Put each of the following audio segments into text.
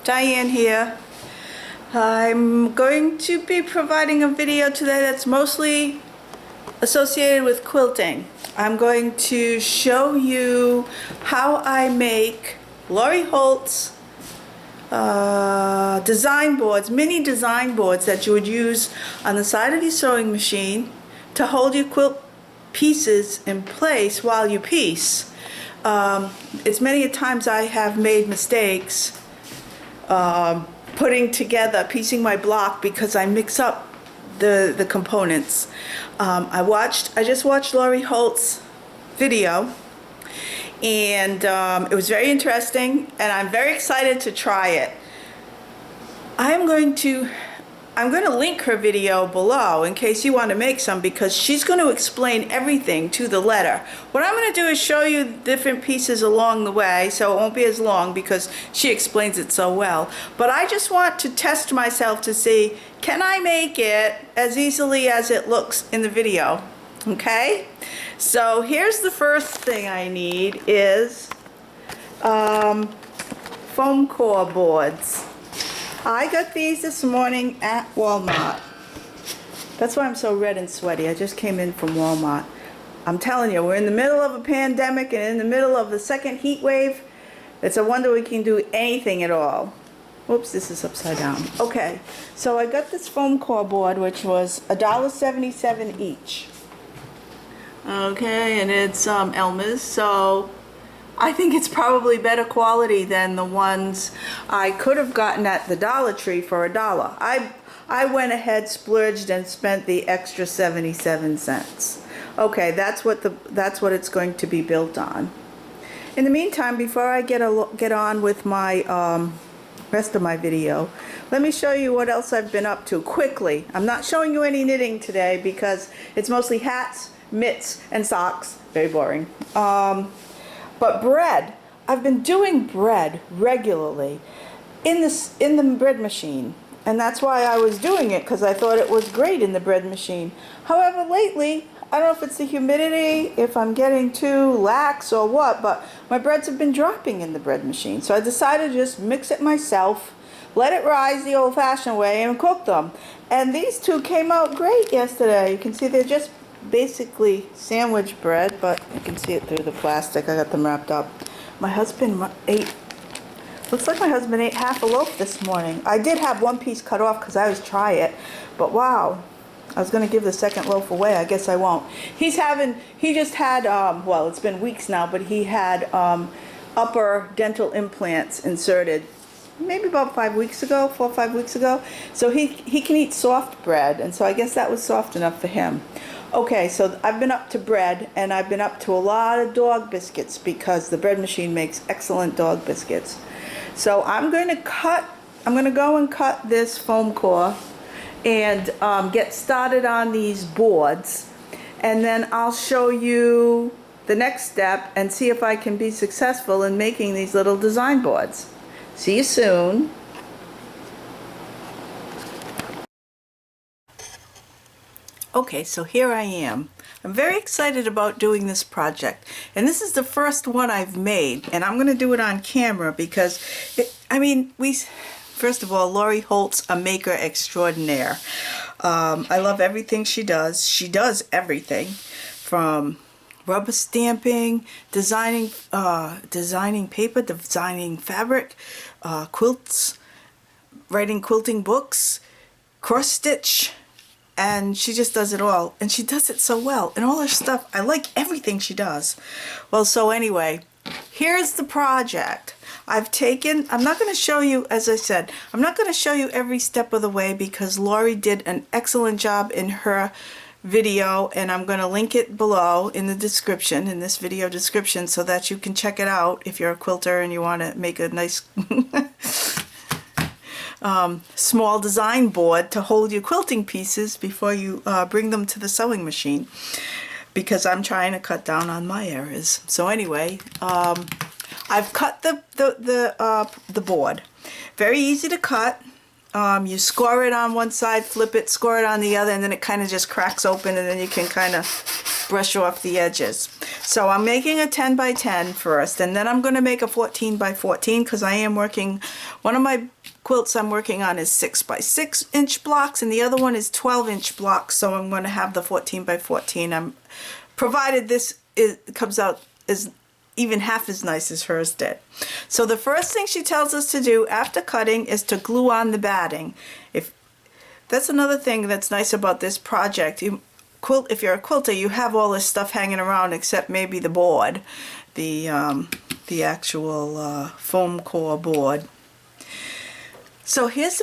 Diane here. I'm going to be providing a video today that's mostly associated with quilting. I'm going to show you how I make Lori Holtz design boards, mini design boards that you would use on the side of your sewing machine to hold your quilt pieces in place while you piece. It's many a times I have made mistakes piecing my block because I mix up the components. I just watched Lori Holt's video, and it was very interesting, and I'm very excited to try it. I'm going to link her video below in case you want to make some, because she's going to explain everything to the letter. What I'm going to do is show you different pieces along the way, so it won't be as long because she explains it so well. But I just want to test myself to see, can I make it as easily as it looks in the video? Okay? So here's the first thing I need is foam core boards. I got these this morning at Walmart. That's why I'm so red and sweaty. I just came in from Walmart. I'm telling you, we're in the middle of a pandemic and in the middle of the second heat wave. It's a wonder we can do anything at all. Whoops, this is upside down. Okay, so I got this foam core board, which was $1.77 each. Okay, and it's Elmer's, so I think it's probably better quality than the ones I could have gotten at the Dollar Tree for $1. I went ahead, splurged, and spent the extra 77 cents. Okay, that's what it's going to be built on. In the meantime, before I get on with my rest of my video, let me show you what else I've been up to quickly. I'm not showing you any knitting today because it's mostly hats, mitts, and socks. Very boring. But bread, I've been doing bread regularly in the bread machine, and that's why I was doing it, because I thought it was great in the bread machine. However, lately, I don't know if it's the humidity, if I'm getting too lax or what, but my breads have been dropping in the bread machine. So I decided to just mix it myself, let it rise the old-fashioned way, and cook them. And these two came out great yesterday. You can see they're just basically sandwich bread, but you can see it through the plastic. I got them wrapped up. My husband looks like my husband ate half a loaf this morning. I did have one piece cut off because I always try it, but wow, I was going to give the second loaf away. I guess I won't. He just had, well, it's been weeks now, but he had upper dental implants inserted maybe about 4 or 5 weeks ago. So he can eat soft bread, and so I guess that was soft enough for him. Okay, so I've been up to bread, and I've been up to a lot of dog biscuits because the bread machine makes excellent dog biscuits. So I'm going to go and cut this foam core and get started on these boards, and then I'll show you the next step and see if I can be successful in making these little design boards. See you soon. Okay, so here I am. I'm very excited about doing this project, and this is the first one I've made, and I'm going to do it on camera because, first of all, Lori Holt's a maker extraordinaire. I love everything she does. She does everything from rubber stamping, designing paper, designing fabric, quilts, writing quilting books, cross stitch, and she just does it all, and she does it so well, and all her stuff, I like everything she does. Well, so anyway, here's the project. I'm not going to show you, as I said, I'm not going to show you every step of the way because Lori did an excellent job in her video, and I'm going to link it below in the description, in this video description, so that you can check it out if you're a quilter and you want to make a nice small design board to hold your quilting pieces before you bring them to the sewing machine, because I'm trying to cut down on my errors. So anyway, I've cut the board. Very easy to cut. You score it on one side, flip it, score it on the other, and then it kind of just cracks open, and then you can kind of brush off the edges. So I'm making a 10 by 10 first, and then I'm going to make a 14 by 14 because I am working, one of my quilts I'm working on is 6 by 6 inch blocks, and the other one is 12-inch blocks, so I'm going to have the 14 by 14. Provided this comes out as even half as nice as hers did. So the first thing she tells us to do after cutting is to glue on the batting. That's another thing that's nice about this project. If you're a quilter, you have all this stuff hanging around except maybe the board, the actual foam core board. So here's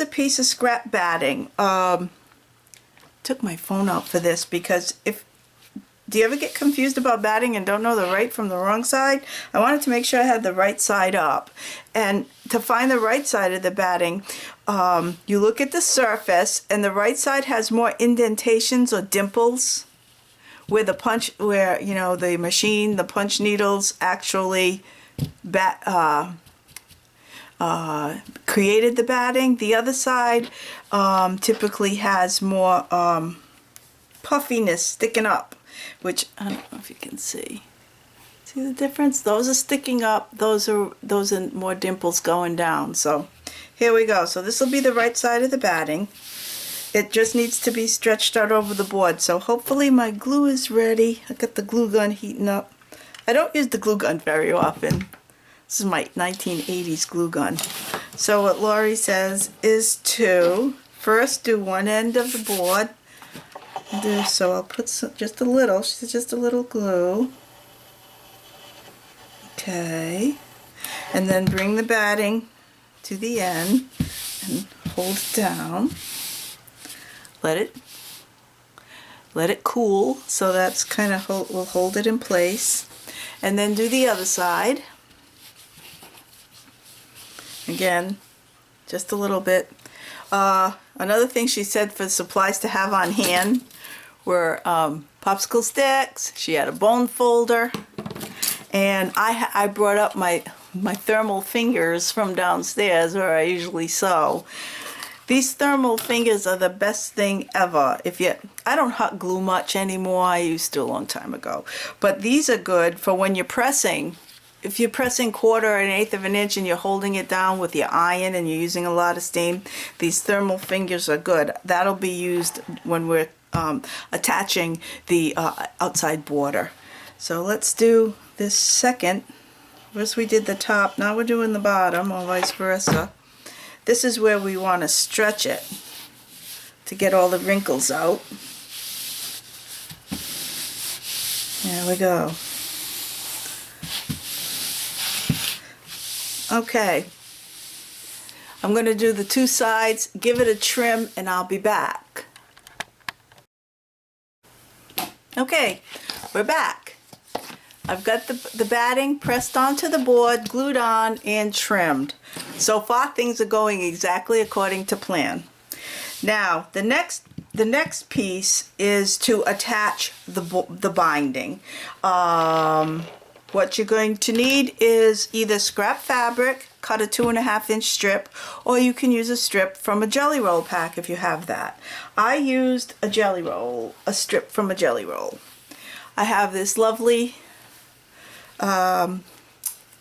a piece of scrap batting. Took my phone out for this because do you ever get confused about batting and don't know the right from the wrong side? I wanted to make sure I had the right side up. And to find the right side of the batting, you look at the surface, and the right side has more indentations or dimples where the punch needles actually created the batting. The other side typically has more puffiness sticking up, which I don't know if you can see. See the difference? Those are sticking up. Those are more dimples going down. So here we go. So this will be the right side of the batting. It just needs to be stretched out over the board. So hopefully my glue is ready. I got the glue gun heating up. I don't use the glue gun very often. This is my 1980s glue gun. So what Lori says is to first do one end of the board. So I'll put just a little. She says just a little glue. Okay. And then bring the batting to the end and hold it down. Let it cool, so that's kind of will hold it in place. And then do the other side. Again, just a little bit. Another thing she said for supplies to have on hand were popsicle sticks. She had a bone folder, and I brought up my thermal fingers from downstairs where I usually sew. These thermal fingers are the best thing ever. I don't hot glue much anymore. I used to a long time ago, but these are good for when you're pressing. If you're pressing 1/4 or 1/8 of an inch and you're holding it down with your iron and you're using a lot of steam, these thermal fingers are good. That'll be used when we're attaching the outside border. So let's do this second. First we did the top, now we're doing the bottom, or vice versa. This is where we want to stretch it to get all the wrinkles out. There we go. Okay, I'm going to do the two sides, give it a trim, and I'll be back. Okay, we're back. I've got the batting pressed onto the board, glued on, and trimmed. So far things are going exactly according to plan. Now the next piece is to attach the binding. What you're going to need is either scrap fabric, cut a 2.5 inch strip, or you can use a strip from a Jelly Roll pack if you have that. I used a strip from a Jelly Roll. I have this lovely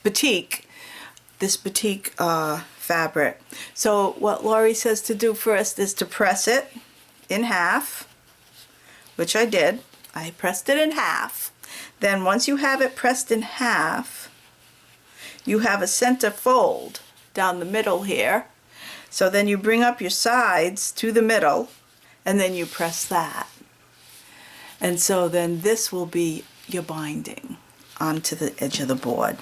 batik fabric. So what Lori says to do first is to press it in half, which I did. I pressed it in half. Then once you have it pressed in half, you have a center fold down the middle here. So then you bring up your sides to the middle, and then you press that. And so then this will be your binding onto the edge of the board.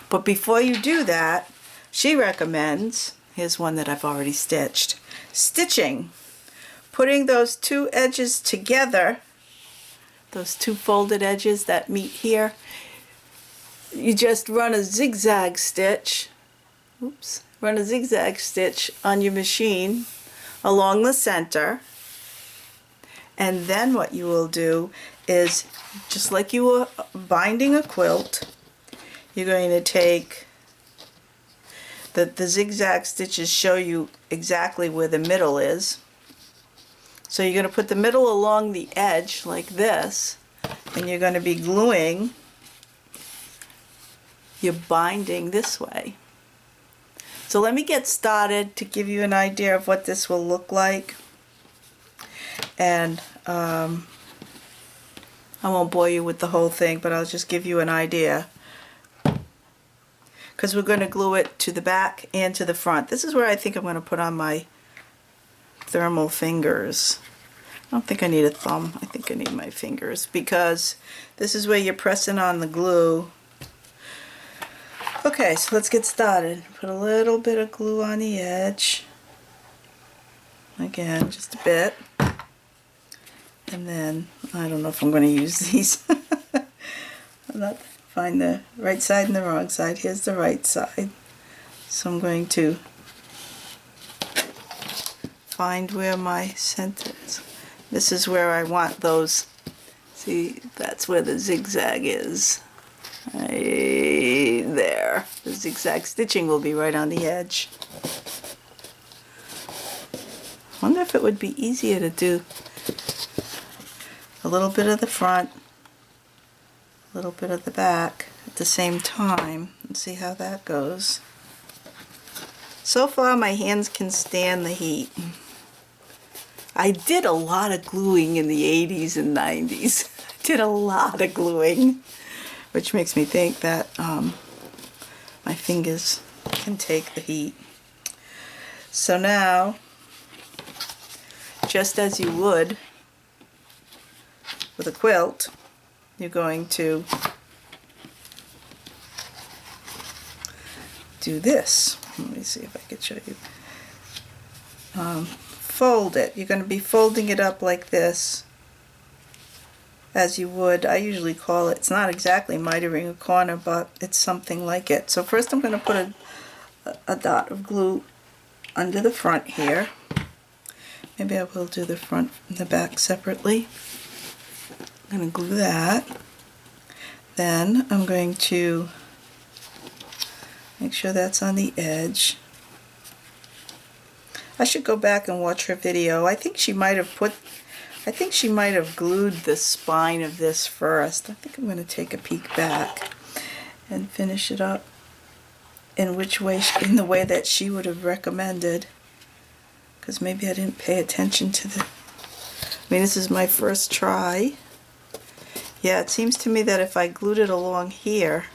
But before you do that, she recommends, here's one that I've already stitched, stitching. Putting those two edges together, those two folded edges that meet here, you just run a zigzag stitch, run a zigzag stitch on your machine along the center. And then what you will do is, just like you were binding a quilt, you're going to take the zigzag stitches, show you exactly where the middle is. So you're going to put the middle along the edge like this, and you're going to be gluing your binding this way. So let me get started to give you an idea of what this will look like. And I won't bore you with the whole thing, but I'll just give you an idea. Because we're going to glue it to the back and to the front. This is where I think I'm going to put on my thermal fingers. I don't think I need a thumb. I think I need my fingers, because this is where you're pressing on the glue. Okay, so let's get started. Put a little bit of glue on the edge. Again, just a bit. And then, I don't know if I'm going to use these. I'm not find the right side and the wrong side. Here's the right side. So I'm going to find where my center is. This is where I want those. See, that's where the zigzag is. Right there. The zigzag stitching will be right on the edge. Wonder if it would be easier to do a little bit of the front, a little bit of the back at the same time, and see how that goes. So far my hands can stand the heat. I did a lot of gluing in the 80s and 90s. I did a lot of gluing, which makes me think that my fingers can take the heat. So now, just as you would with a quilt, you're going to do this. Let me see if I can show you. Fold it. You're going to be folding it up like this, as you would. I usually call it, it's not exactly mitering a corner, but it's something like it. So first I'm going to put a dot of glue under the front here. Maybe I will do the front and the back separately. I'm going to glue that. Then I'm going to make sure that's on the edge. I should go back and watch her video. I think she might have glued the spine of this first. I think I'm going to take a peek back and finish it up in the way that she would have recommended. Because maybe I didn't pay attention to this is my first try. Yeah, it seems to me that if I glued it along here,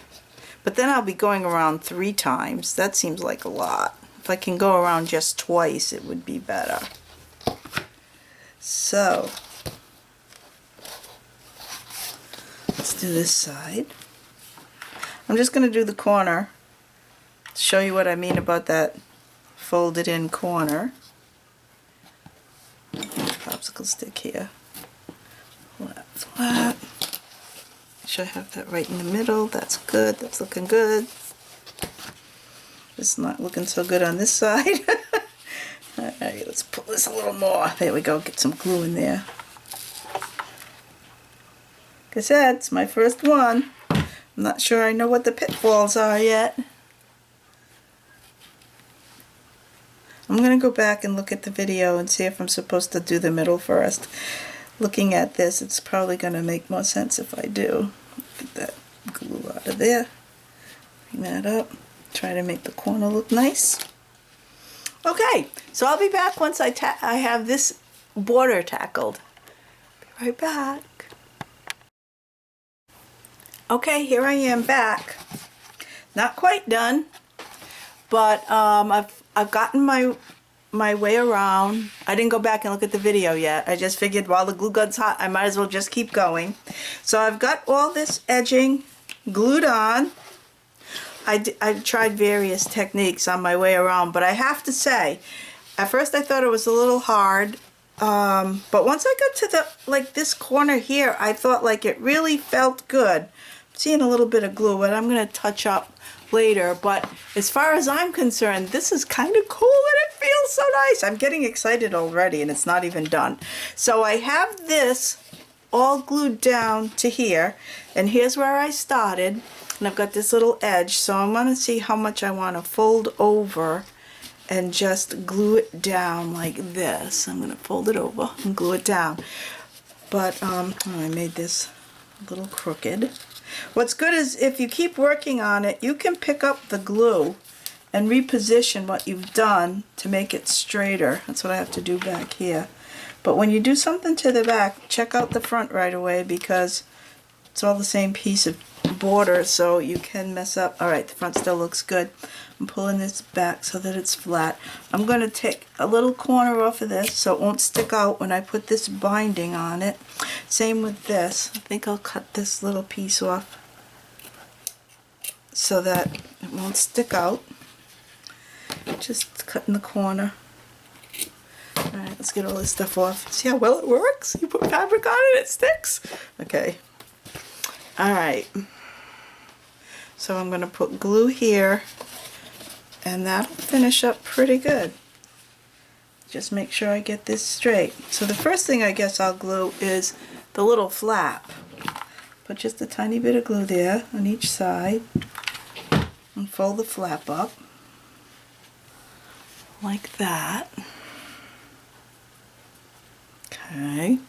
but then I'll be going around 3 times. That seems like a lot. If I can go around just twice, it would be better. So, let's do this side. I'm just going to do the corner to show you what I mean about that folded in corner. Popsicle stick here. Flat, flat. Make sure I have that right in the middle. That's good. That's looking good. It's not looking so good on this side. Alright, let's pull this a little more. There we go. Get some glue in there. Like I said, it's my first one. I'm not sure I know what the pitfalls are yet. I'm going to go back and look at the video and see if I'm supposed to do the middle first. Looking at this, it's probably going to make more sense if I do. Get that glue out of there. Bring that up. Try to make the corner look nice. Okay, so I'll be back once I have this border tackled. Be right back. Okay, here I am back. Not quite done, but I've gotten my way around. I didn't go back and look at the video yet. I just figured while the glue gun's hot, I might as well just keep going. So I've got all this edging glued on. I've tried various techniques on my way around, but I have to say, at first I thought it was a little hard, but once I got to this corner here, I thought it really felt good. I'm seeing a little bit of glue, but I'm going to touch up later, but as far as I'm concerned, this is kind of cool and it feels so nice. I'm getting excited already and it's not even done. So I have this all glued down to here, and here's where I started. And I've got this little edge, so I'm going to see how much I want to fold over and just glue it down like this. I'm going to fold it over and glue it down. But I made this a little crooked. What's good is if you keep working on it, you can pick up the glue and reposition what you've done to make it straighter. That's what I have to do back here. But when you do something to the back, check out the front right away, because it's all the same piece of border, so you can mess up. Alright, the front still looks good. I'm pulling this back so that it's flat. I'm going to take a little corner off of this so it won't stick out when I put this binding on it. Same with this. I think I'll cut this little piece off so that it won't stick out. Just cutting the corner. Alright, let's get all this stuff off. See how well it works? You put fabric on it, it sticks. Okay. Alright. So I'm going to put glue here, and that'll finish up pretty good. Just make sure I get this straight. So the first thing I guess I'll glue is the little flap. Put just a tiny bit of glue there on each side and fold the flap up like that. Okay.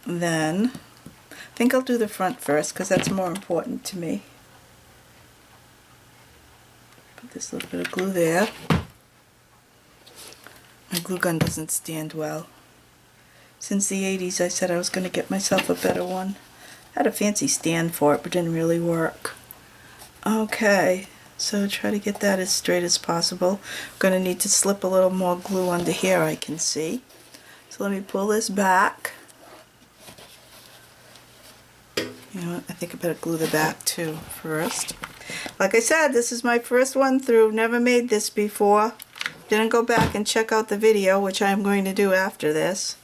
Then I think I'll do the front first because that's more important to me. Put this little bit of glue there. My glue gun doesn't stand well. Since the 80s I said I was going to get myself a better one. I had a fancy stand for it, but didn't really work. Okay, so try to get that as straight as possible. I'm going to need to slip a little more glue under here, I can see. So let me pull this back. You know what, I think I better glue the back too first. Like I said, this is my first one through. Never made this before. Didn't go back and check out the video, which I'm going to do after this.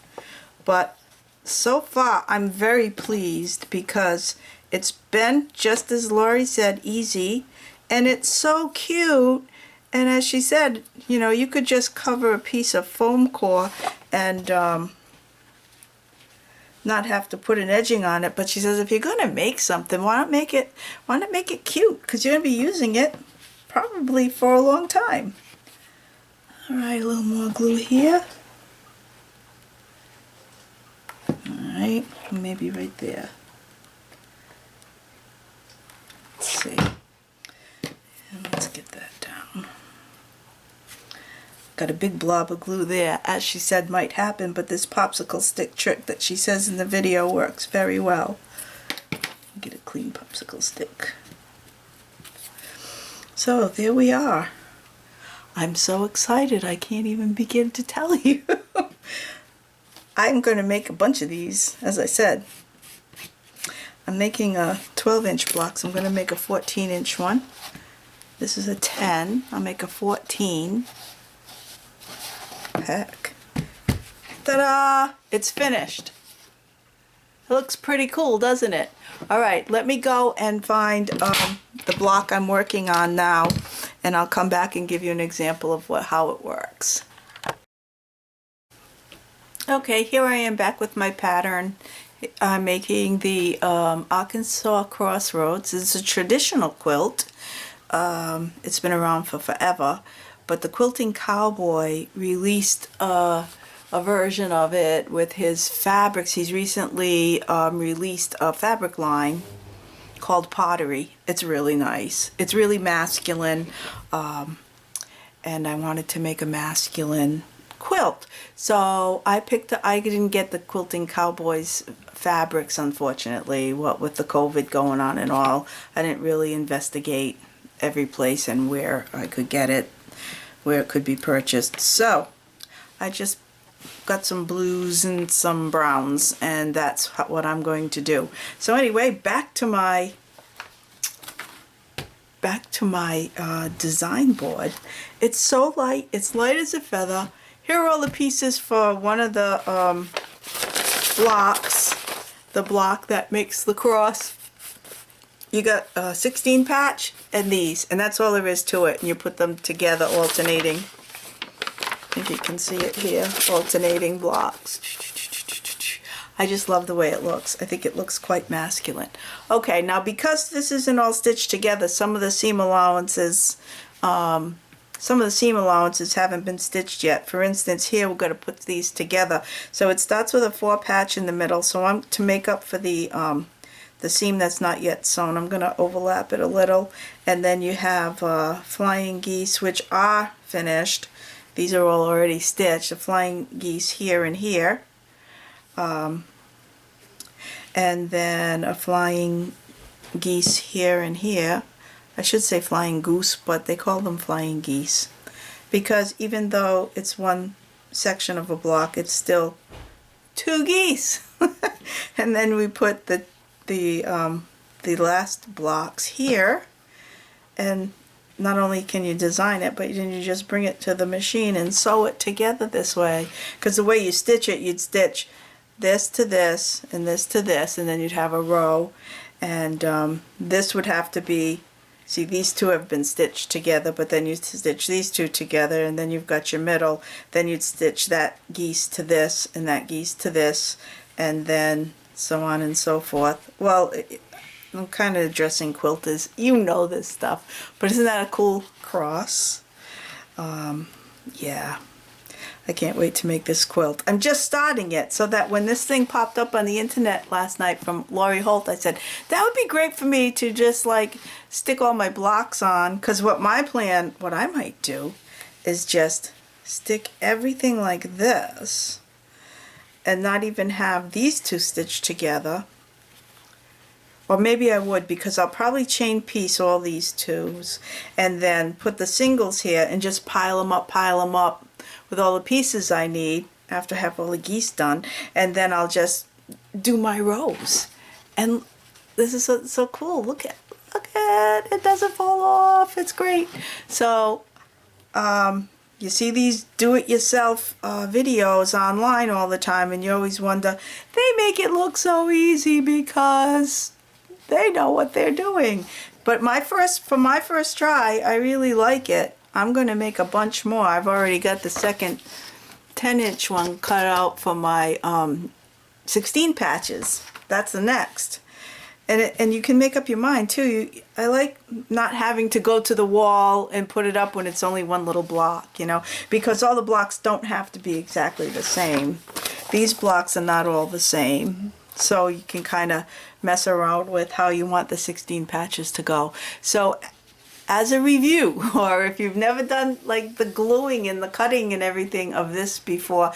But so far I'm very pleased because it's been, just as Lori said, easy, and it's so cute. And as she said, you know, you could just cover a piece of foam core and not have to put an edging on it. But she says if you're going to make something, why not make it cute? Because you're going to be using it probably for a long time. All right, a little more glue here. All right, maybe right there. Let's see. And let's get that down. Got a big blob of glue there, as she said might happen, but this popsicle stick trick that she says in the video works very well. Get a clean popsicle stick. So there we are. I'm so excited I can't even begin to tell you. I'm going to make a bunch of these, as I said. I'm making a 12-inch block, so I'm going to make a 14-inch one. This is a 10. I'll make a 14. Heck. Ta-da! It's finished. It looks pretty cool, doesn't it? Alright, let me go and find the block I'm working on now, and I'll come back and give you an example of how it works. Okay, here I am back with my pattern. I'm making the Arkansas Crossroads. It's a traditional quilt. It's been around for forever, but the Quilting Cowboy released a version of it with his fabrics. He's recently released a fabric line called Pottery. It's really nice. It's really masculine, and I wanted to make a masculine quilt. So I didn't get the Quilting Cowboys fabrics, unfortunately. What with the COVID going on and all, I didn't really investigate every place and where I could get it, where it could be purchased. So I just got some blues and some browns, and that's what I'm going to do. So anyway, back to my design board. It's so light. It's light as a feather. Here are all the pieces for one of the blocks, the block that makes the cross. You got a 16 patch and these, and that's all there is to it. And you put them together, alternating. I think you can see it here, alternating blocks. I just love the way it looks. I think it looks quite masculine. Okay, now because this isn't all stitched together, some of the seam allowances haven't been stitched yet. For instance, here we're going to put these together. So it starts with a 4 patch in the middle. So I'm to make up for the the seam that's not yet sewn. I'm going to overlap it a little. And then you have flying geese, which are finished. These are all already stitched. The flying geese here and here. And then a flying geese here and here. I should say flying goose, but they call them flying geese. Because even though it's one section of a block, it's still 2 geese. And then we put the last blocks here, and not only can you design it, but then you just bring it to the machine and sew it together this way. Because the way you stitch it, you'd stitch this to this and this to this, and then you'd have a row. And this would have to be, see, these two have been stitched together, but then you stitch these two together, and then you've got your middle. Then you'd stitch that geese to this and that geese to this, and then so on and so forth. Well, I'm kind of dressing quilters. You know this stuff. But isn't that a cool cross? Yeah. I can't wait to make this quilt. I'm just starting it, so that when this thing popped up on the internet last night from Lori Holt, I said, that would be great for me to just like stick all my blocks on, because what I might do is just stick everything like this and not even have these two stitched together. Or maybe I would, because I'll probably chain piece all these twos and then put the singles here and just pile them up with all the pieces I need after I have all the geese done, and then I'll just do my rows. And this is so cool. Look at it doesn't fall off. It's great. So you see these do-it-yourself videos online all the time, and you always wonder, they make it look so easy because they know what they're doing. But for my first try, I really like it. I'm going to make a bunch more. I've already got the second 10-inch one cut out for my 16 patches. That's the next. And you can make up your mind too. I like not having to go to the wall and put it up when it's only one little block, you know, because all the blocks don't have to be exactly the same. These blocks are not all the same. So you can kind of mess around with how you want the 16 patches to go. So as a review, or if you've never done like the gluing and the cutting and everything of this before,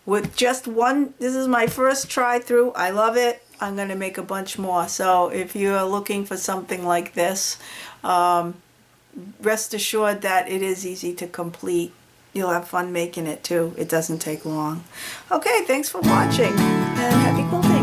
with just one, this is my first try through. I love it. I'm going to make a bunch more. So if you're looking for something like this, rest assured that it is easy to complete. You'll have fun making it too. It doesn't take long. Okay, thanks for watching, and happy quilting.